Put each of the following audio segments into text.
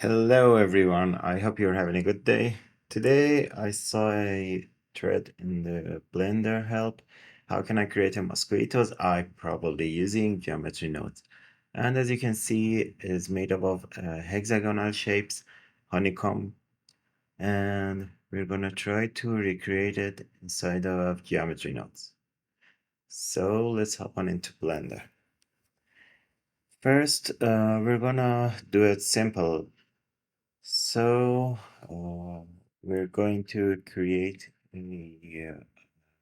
Hello everyone, I hope you're having a good day. Today I saw a thread in the Blender help. How can I create a mosquitoes? I probably using geometry nodes. And as you can see, it is made up of hexagonal shapes, honeycomb, and we're gonna try to recreate it inside of geometry nodes. So let's hop on into Blender. First, we're gonna do it simple. So we're going to create a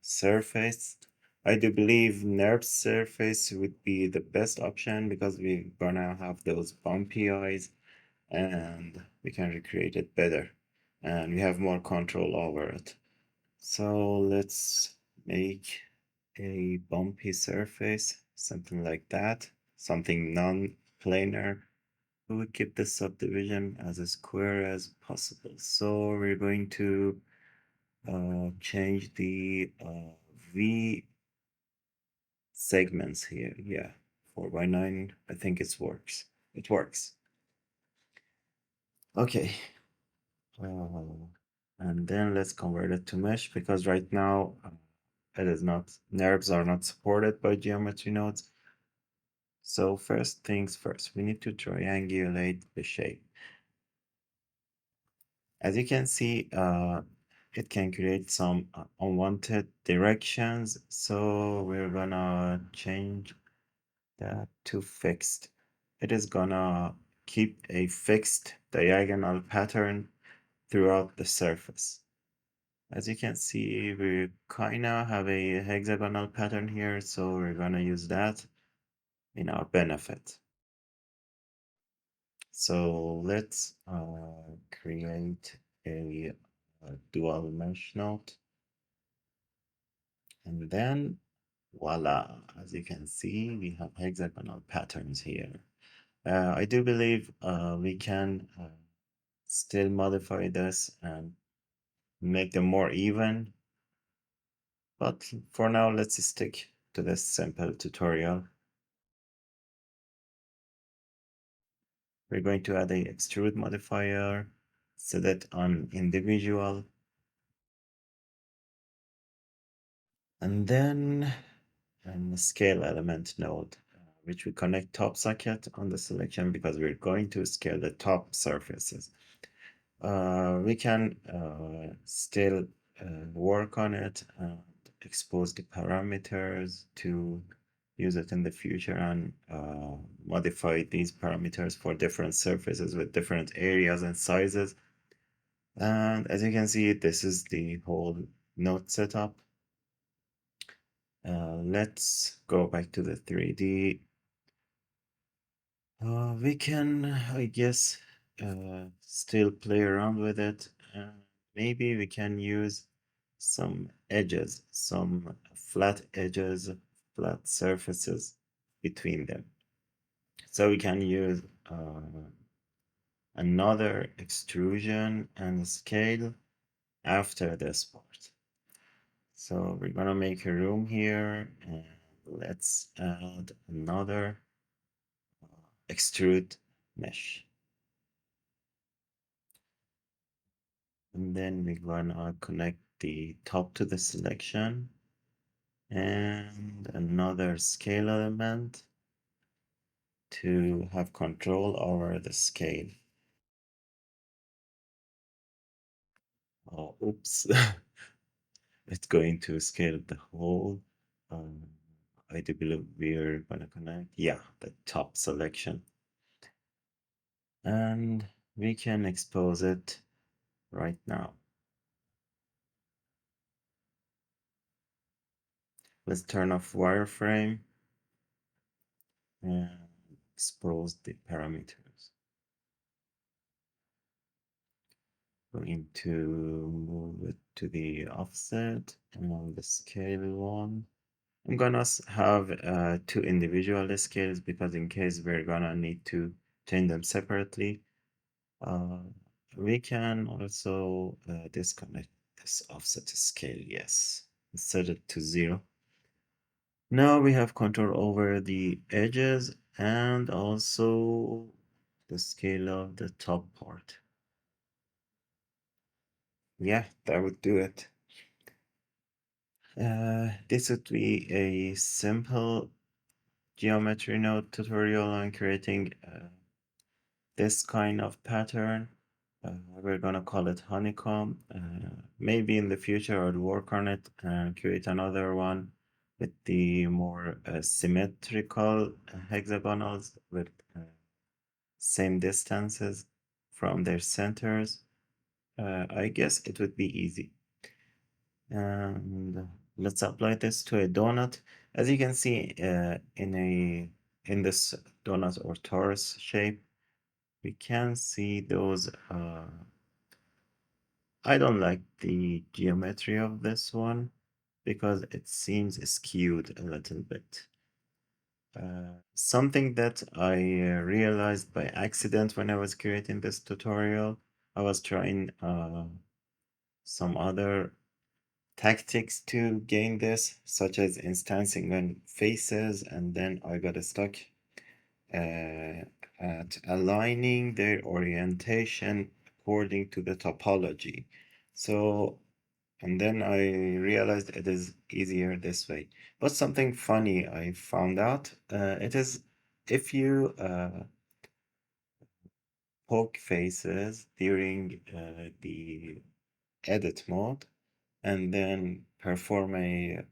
surface. I do believe NURBS surface would be the best option because we're gonna have those bumpy eyes and we can recreate it better and we have more control over it. So let's make a bumpy surface, something like that, something non-planar. We keep the subdivision as square as possible. So we're going to change the V segments here. Yeah, 4 by 9. I think it works. It works. Okay. And then let's convert it to mesh because right now it is not, NURBS are not supported by geometry nodes. So first things first, we need to triangulate the shape. As you can see, it can create some unwanted directions. So we're gonna change that to fixed. It is gonna keep a fixed diagonal pattern throughout the surface. As you can see, we kinda have a hexagonal pattern here, so we're gonna use that in our benefit. So let's create a dual mesh node. And then voila, as you can see, we have hexagonal patterns here. I do believe we can still modify this and make them more even. But for now, let's stick to this simple tutorial. We're going to add a extrude modifier, set it on individual, and then a scale element node, which we connect top socket on the selection because we're going to scale the top surfaces. We can still work on it and expose the parameters to use it in the future and modify these parameters for different surfaces with different areas and sizes. And as you can see, this is the whole node setup. Let's go back to the 3D. We can, I guess, still play around with it. Maybe we can use some edges, some flat edges, flat surfaces between them. So we can use another extrusion and scale after this part. So we're gonna make a room here and let's add another extrude mesh. And then we're gonna connect the top to the selection and another scale element to have control over the scale. Oh, oops. It's going to scale the whole. I do believe we're gonna connect, yeah, the top selection. And we can expose it right now. Let's turn off wireframe and expose the parameters. Going to move it to the offset and on the scale one. I'm gonna have 2 individual scales because in case we're gonna need to change them separately. We can also disconnect this offset scale, yes, set it to 0. Now we have control over the edges and also the scale of the top part. Yeah, that would do it. This would be a simple geometry node tutorial on creating this kind of pattern. We're gonna call it honeycomb. Maybe in the future I'll work on it and create another one with the more symmetrical hexagonals with same distances from their centers. I guess it would be easy. And let's apply this to a donut. As you can see, in this donut or torus shape, we can see those. I don't like the geometry of this one because it seems skewed a little bit. Something that I realized by accident when I was creating this tutorial, I was trying some other tactics to gain this, such as instancing on faces, and then I got stuck at aligning their orientation according to the topology. So, and then I realized it is easier this way. But something funny I found out, it is if you poke faces during the edit mode and then perform a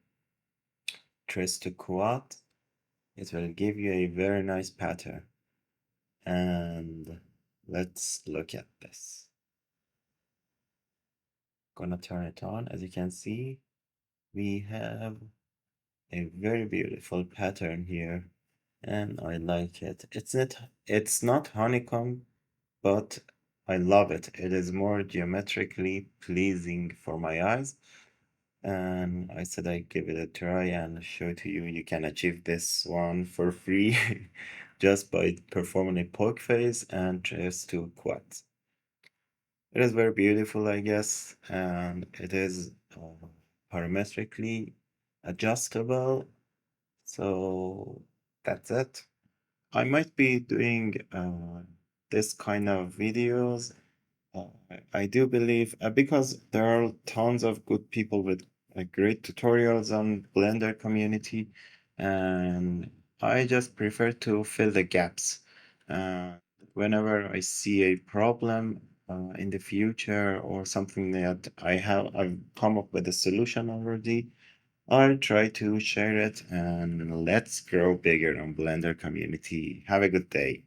trace to quad, it will give you a very nice pattern. And let's look at this. Gonna turn it on. As you can see, we have a very beautiful pattern here, and I like it. It's not honeycomb, but I love it. It is more geometrically pleasing for my eyes. And I said I'd give it a try and show to you you can achieve this one for free just by performing a poke face and just two quads. It is very beautiful, I guess, and it is parametrically adjustable. So that's it. I might be doing this kind of videos. I do believe because there are tons of good people with great tutorials on Blender community, and I just prefer to fill the gaps. Uh, Whenever I see a problem in the future or something that I've come up with a solution already, I'll try to share it and let's grow bigger on Blender community. Have a good day.